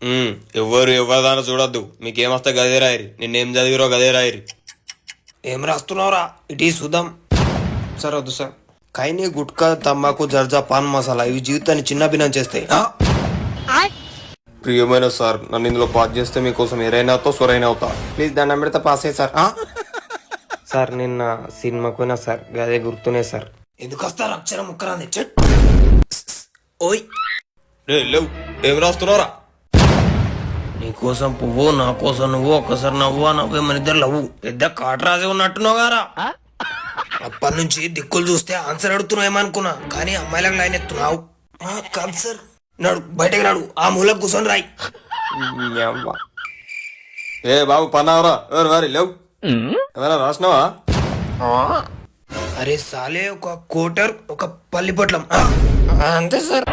ఎవరిదానో చూడొద్దు, మీకేమొస్తే గదే రాయరి. నిన్నేం చదివిరో గదే రాయరి. ఏం రాస్తున్నావురా? ఇటీ చూద్దాం. సార్ వద్దు సార్. ఖైనీ, గుట్కా, తమ్మాకు, జర్జా, పాన్ మసాలా ఇవి జీవితాన్ని చిన్నభిన్నం చేస్తాయి. ప్రియమైన సార్, నన్ను ఇందులో పాస్ చేస్తే మీకోసం ఏరైనా అవుతా సొరైనా అవుతా. ప్లీజ్ దండం పెడితే పాస్ అయ్యి సార్. సార్ నిన్న సినిమాకు పోయినా సార్, గదే గుర్తునే సార్. ఎందుకు వస్తారు అక్షరం ముక్కరాని చెట్. ఓయ్ లేవు, ఏం రాస్తున్నావురా? నీకోసం పువ్వు, నా కోసం నువ్వు, ఒక్కసారి నవ్వు నవ్వే మన ఇద్దరు లవ్వు. పెద్ద కాట రాజే ఉన్నట్టున్నావు గారా. అప్పటి నుంచి దిక్కులు చూస్తే ఆన్సర్ అడుగుతున్నావు ఏమనుకున్నా, కానీ అమ్మాయిలకు లైన్ ఎత్తున్నావు. కాదు సార్, నాడు బయటకు రాడు, ఆ మూలకు కూర్చొని రాయి. ఏ బాబు పన్నావరా? ఎవరు వారి లేవు, ఏమైనా రాసినావా? అరే సాలే, ఒక కోటర్, ఒక పల్లి పొట్లం అంతే సార్.